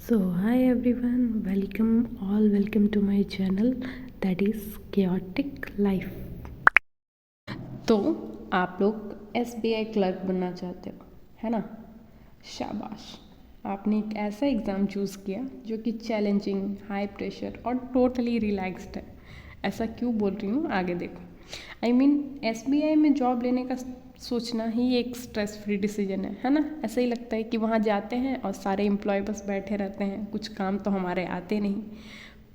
So hi everyone, welcome to my channel that is Chaotic Life। तो आप लोग SBI clerk बनना चाहते हो, है ना? शाबाश, आपने एक ऐसा एग्ज़ाम चूज़ किया जो कि चैलेंजिंग, हाई प्रेशर और टोटली रिलैक्स्ड है। ऐसा क्यों बोल रही हूँ, आगे देखो। SBI में जॉब लेने का सोचना ही एक स्ट्रेस फ्री डिसीजन है ना? ऐसा ही लगता है कि वहाँ जाते हैं और सारे एम्प्लॉय बस बैठे रहते हैं, कुछ काम तो हमारे आते नहीं।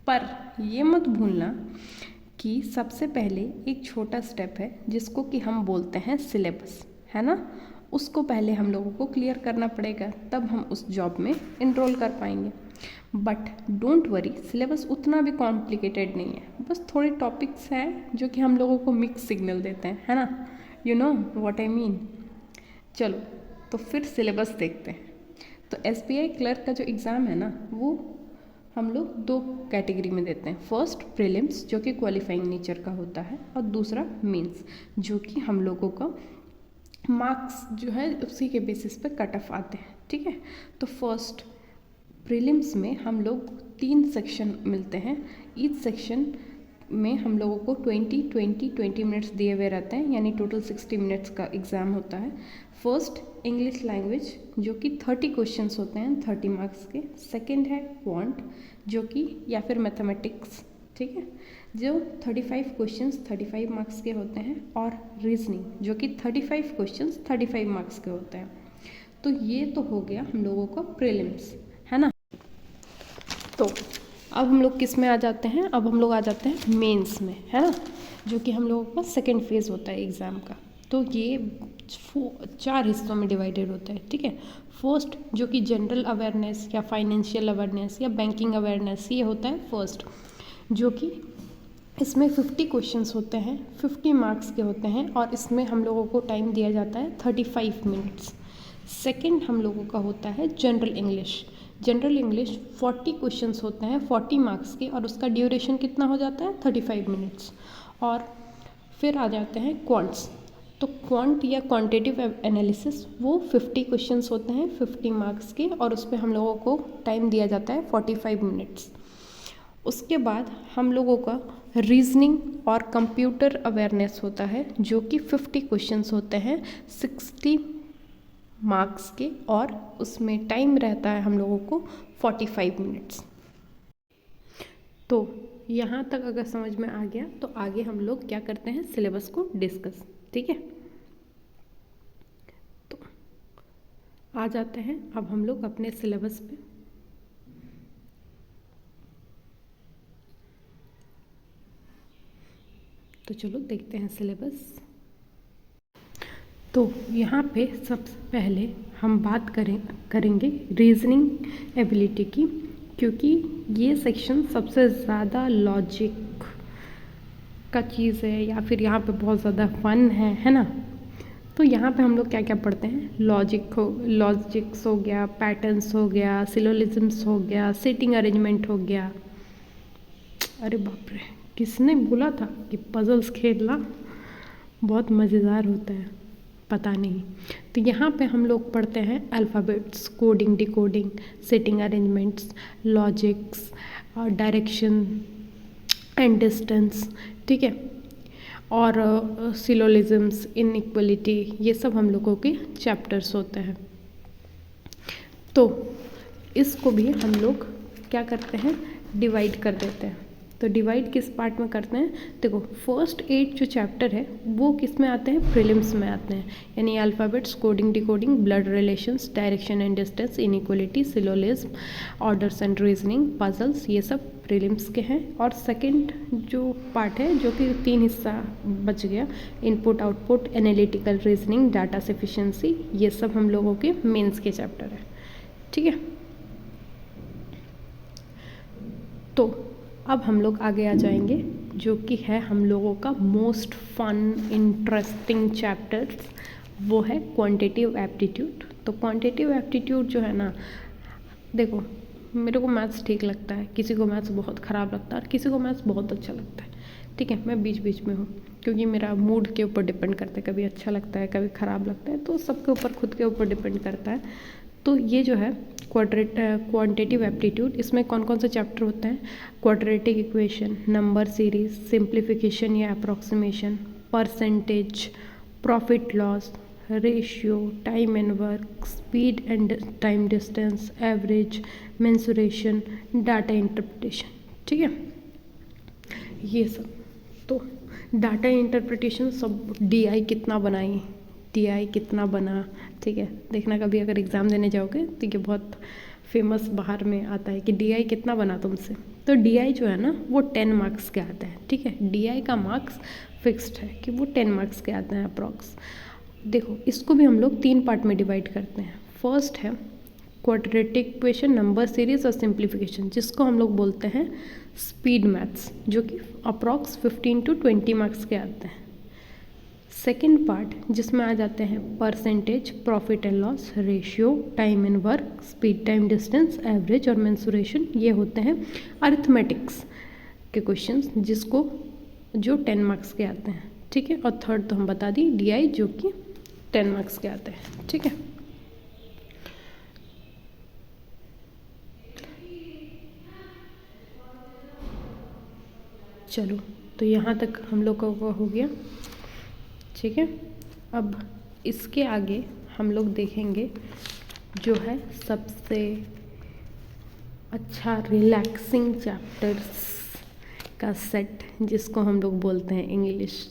पर ये मत भूलना कि सबसे पहले एक छोटा स्टेप है जिसको कि हम बोलते हैं सिलेबस, है ना? उसको पहले हम लोगों को क्लियर करना पड़ेगा, तब हम उस जॉब में इनरोल कर पाएंगे। बट डोंट वरी, सिलेबस उतना भी कॉम्प्लिकेटेड नहीं है, बस थोड़े टॉपिक्स हैं जो कि हम लोगों को मिक्स सिग्नल देते हैं, है ना? You know what I mean. चलो तो फिर सिलेबस देखते हैं। तो SBI क्लर्क का जो एग्ज़ाम है ना, वो हम लोग दो कैटेगरी में देते हैं। फर्स्ट प्रीलिम्स, जो कि क्वालिफाइंग नेचर का होता है, और दूसरा मेंस, जो कि हम लोगों का मार्क्स जो है उसी के बेसिस पे कट ऑफ आते हैं, ठीक है? तो फर्स्ट प्रीलिम्स में हम लोग 3 सेक्शन मिलते हैं। ईच सेक्शन में हम लोगों को 20 मिनट्स दिए हुए रहते हैं, यानी टोटल 60 मिनट्स का एग्ज़ाम होता है। फर्स्ट इंग्लिश लैंग्वेज, जो कि 30 क्वेश्चंस होते हैं 30 मार्क्स के। सेकंड है क्वांट, जो कि या फिर मैथमेटिक्स, ठीक है, जो 35 क्वेश्चंस 35 मार्क्स के होते हैं। और रीजनिंग, जो कि 35 क्वेश्चंस 35 मार्क्स के होते हैं। तो ये तो हो गया हम लोगों का प्रीलिम्स, है ना? तो अब हम लोग किस में आ जाते हैं? अब हम लोग आ जाते हैं मेंस में, है ना? जो कि हम लोगों का सेकंड फेज होता है एग्ज़ाम का। तो ये 4 हिस्सों में डिवाइडेड होता है, ठीक है? फर्स्ट, जो कि जनरल अवेयरनेस या फाइनेंशियल अवेयरनेस या बैंकिंग अवेयरनेस, ये होता है फर्स्ट, जो कि इसमें 50 क्वेश्चंस होते हैं, 50 मार्क्स के होते हैं, और इसमें हम लोगों को टाइम दिया जाता है 35 मिनट्स। सेकंड हम लोगों का होता है general English. General English 40 questions होते हैं 40 मार्क्स के, और उसका ड्यूरेशन कितना हो जाता है 35 मिनट्स। और फिर आ जाते हैं क्वांट्स। तो क्वांट या क्वांटिटेटिव एनालिसिस, वो 50 क्वेश्चंस होते हैं 50 मार्क्स के, और उस पर हम लोगों को टाइम दिया जाता है 45 मिनट्स। उसके बाद हम लोगों का रीजनिंग और कंप्यूटर अवेयरनेस होता है, जो कि 50 क्वेश्चंस होते हैं 60 मार्क्स के, और उसमें टाइम रहता है हम लोगों को 45 मिनट्स। तो यहाँ तक अगर समझ में आ गया तो आगे हम लोग क्या करते हैं, सिलेबस को डिस्कस, ठीक है? तो आ जाते हैं अब हम लोग अपने सिलेबस पे। तो चलो देखते हैं सिलेबस। तो यहाँ पे सबसे पहले हम बात करेंगे रीजनिंग एबिलिटी की, क्योंकि ये सेक्शन सबसे ज़्यादा लॉजिक का चीज़ है, या फिर यहाँ पे बहुत ज़्यादा फन है ना? तो यहाँ पे हम लोग क्या क्या पढ़ते हैं, लॉजिक्स हो गया, पैटर्न्स हो गया, सिलोजिज्म्स हो गया, सीटिंग अरेंजमेंट हो गया। अरे बाप रे, किसने बोला था कि पजल्स खेलना बहुत मज़ेदार होता है? पता नहीं। तो यहाँ पे हम लोग पढ़ते हैं alphabets, coding, decoding, setting arrangements, logics, और डायरेक्शन एंड डिस्टेंस, ठीक है, और सिलोजिज्म्स, इनइक्वलिटी, ये सब हम लोगों के चैप्टर्स होते हैं। तो इसको भी हम लोग क्या करते हैं, डिवाइड कर देते हैं। तो डिवाइड किस पार्ट में करते हैं? देखो, फर्स्ट 8 जो चैप्टर है वो किस में आते हैं, प्रीलिम्स में आते हैं, यानी alphabets, coding, decoding, blood relations, direction and distance, inequality, syllogism, orders and reasoning, puzzles, ये सब प्रीलिम्स के हैं। और सेकंड जो पार्ट है, जो कि 3 हिस्सा बच गया, input, output, analytical reasoning, data sufficiency, ये सब हम लोगों के मेंस के चैप्टर है, ठीक है? तो अब हम लोग आगे आ जाएंगे, जो कि है हम लोगों का मोस्ट फन इंटरेस्टिंग चैप्टर, वो है क्वांटिटेटिव एप्टीट्यूड। तो क्वांटिटेटिव एप्टीट्यूड जो है ना, देखो, मेरे को मैथ्स ठीक लगता है, किसी को मैथ्स बहुत ख़राब लगता है, और किसी को मैथ्स बहुत अच्छा लगता है, ठीक है? मैं बीच बीच में हूँ, क्योंकि मेरा मूड के ऊपर डिपेंड करता है, कभी अच्छा लगता है, कभी ख़राब लगता है, तो सबके ऊपर, खुद के ऊपर डिपेंड करता है। तो ये जो है क्वांटिटेटिव एप्टीट्यूड, इसमें कौन कौन से चैप्टर होते हैं? Quadratic equation, number series, simplification या approximation, percentage, profit loss, ratio, time and work, speed and time distance, average, mensuration, data interpretation. ठीक है, ये सब। तो डाटा इंटरप्रिटेशन सब DI कितना बनाई, TI कितना बना, ठीक है, देखना कभी अगर एग्ज़ाम देने जाओगे तो ये बहुत फेमस बाहर में आता है कि DI कितना बना तुमसे। तो DI जो है ना वो 10 मार्क्स के आता है। ठीक है, DI का मार्क्स फिक्स्ड है कि वो 10 मार्क्स के आते हैं अप्रॉक्स। देखो इसको भी हम लोग 3 पार्ट में डिवाइड करते हैं। फर्स्ट है क्वाड्रेटिक इक्वेशन, नंबर सीरीज और सिंप्लीफिकेशन, जिसको हम लोग बोलते हैं स्पीड मैथ्स, जो कि अप्रॉक्स 15 to 20 मार्क्स के आते हैं। सेकेंड पार्ट जिसमें आ जाते हैं percentage, profit and loss, ratio, time and work, speed time distance, average और मेंसुरेशन, ये होते हैं अरिथमेटिक्स के क्वेश्चंस, जिसको जो 10 मार्क्स के आते हैं। ठीक है, और थर्ड तो हम बता दी DI, जो कि 10 मार्क्स के आते हैं। ठीक है, चलो तो यहाँ तक हम लोग का हो गया। ठीक है, अब इसके आगे हम लोग देखेंगे जो है सबसे अच्छा रिलैक्सिंग चैप्टर्स का सेट, जिसको हम लोग बोलते हैं इंग्लिश।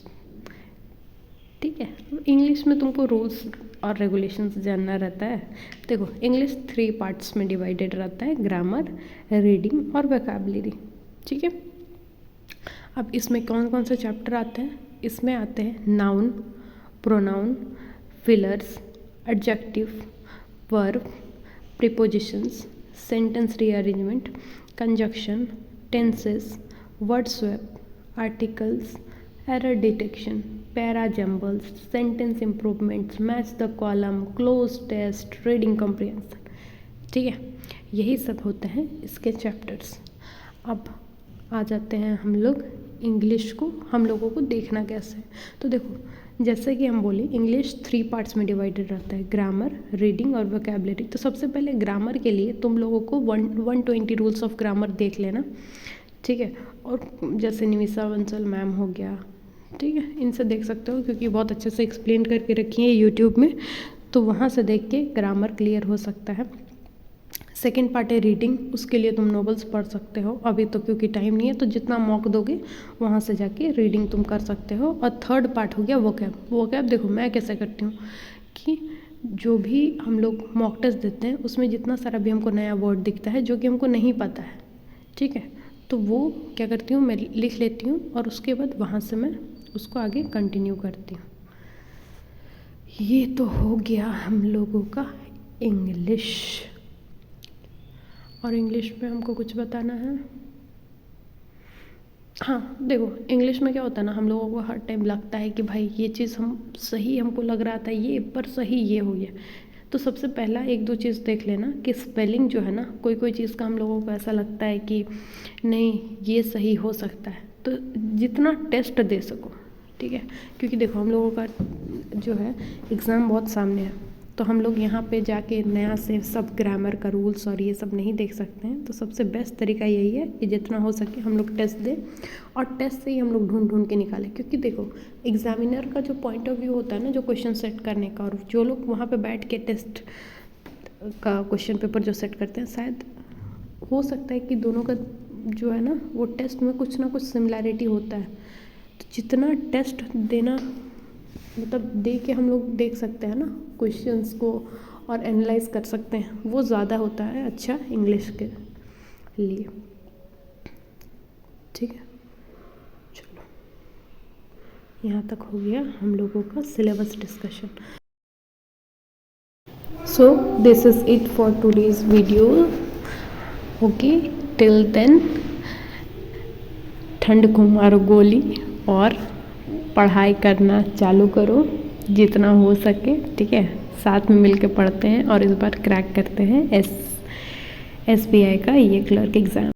ठीक है, इंग्लिश में तुमको रूल्स और रेगुलेशंस जानना रहता है। देखो इंग्लिश 3 पार्ट्स में डिवाइडेड रहता है, ग्रामर, रीडिंग और वोकैबुलरी। ठीक है, अब इसमें कौन कौन से चैप्टर आते हैं? इसमें आते हैं noun, pronoun, fillers, adjective, verb, prepositions, sentence rearrangement, conjunction, tenses, word swap, articles, error detection, para jumbles, sentence improvements, match the column, cloze test, reading comprehension. ठीक है, यही सब होते हैं इसके चैप्टर्स। अब आ जाते हैं हम लोग इंग्लिश को, हम लोगों को देखना कैसे। तो देखो जैसे कि हम बोले इंग्लिश 3 पार्ट्स में डिवाइडेड रहता है, ग्रामर, रीडिंग और वोकैबुलरी। तो सबसे पहले ग्रामर के लिए तुम लोगों को 120 रूल्स ऑफ ग्रामर देख लेना। ठीक है, और जैसे निमिषा बंसल मैम हो गया, ठीक है, इनसे देख सकते हो क्योंकि बहुत अच्छे से एक्सप्लेन करके रखी है यूट्यूब में, तो वहाँ से देख के ग्रामर क्लियर हो सकता है। सेकेंड पार्ट है रीडिंग, उसके लिए तुम नॉवेल्स पढ़ सकते हो, अभी तो क्योंकि टाइम नहीं है, तो जितना मॉक दोगे वहाँ से जाके रीडिंग तुम कर सकते हो। और थर्ड पार्ट हो गया वोकैब। वोकैब देखो मैं कैसे करती हूँ कि जो भी हम लोग मॉक टेस्ट देते हैं उसमें जितना सारा भी हमको नया वर्ड दिखता है जो कि हमको नहीं पता है, ठीक है, तो वो क्या करती हूँ मैं लिख लेती हूँ और उसके बाद वहाँ से मैं उसको आगे कंटिन्यू करती हूँ। ये तो हो गया हम लोगों का इंग्लिश। और इंग्लिश में हमको कुछ बताना है। हाँ देखो इंग्लिश में क्या होता है ना, हम लोगों को हर टाइम लगता है कि भाई ये चीज़ हम सही हमको लग रहा था ये, पर सही ये हो गया। तो सबसे पहला 1-2 चीज़ देख लेना कि स्पेलिंग जो है ना, कोई कोई चीज़ का हम लोगों को ऐसा लगता है कि नहीं ये सही हो सकता है, तो जितना टेस्ट दे सको, ठीक है, क्योंकि देखो हम लोगों का जो है एग्ज़ाम बहुत सामने है, तो हम लोग यहाँ पे जाके नया से सब ग्रामर का रूल्स और ये सब नहीं देख सकते हैं। तो सबसे बेस्ट तरीका यही है कि जितना हो सके हम लोग टेस्ट दें और टेस्ट से ही हम लोग ढूंढ ढूंढ के निकालें। क्योंकि देखो एग्जामिनर का जो पॉइंट ऑफ व्यू होता है ना, जो क्वेश्चन सेट करने का, और जो लोग वहाँ पे बैठ के टेस्ट का क्वेश्चन पेपर जो सेट करते हैं, शायद हो सकता है कि दोनों का जो है ना वो टेस्ट में कुछ ना कुछ सिमिलैरिटी होता है। तो जितना टेस्ट देना मतलब दे के हम लोग देख सकते हैं ना क्वेश्चंस को और एनालाइज कर सकते हैं, वो ज़्यादा होता है अच्छा इंग्लिश के लिए। ठीक है, चलो यहाँ तक हो गया हम लोगों का syllabus discussion. So this is it for today's video. Okay, till then ठंड को मारो गोली और पढ़ाई करना चालू करो जितना हो सके, ठीक है, साथ में मिलके पढ़ते हैं और इस बार क्रैक करते हैं SBI का ये क्लर्क एग्ज़ाम।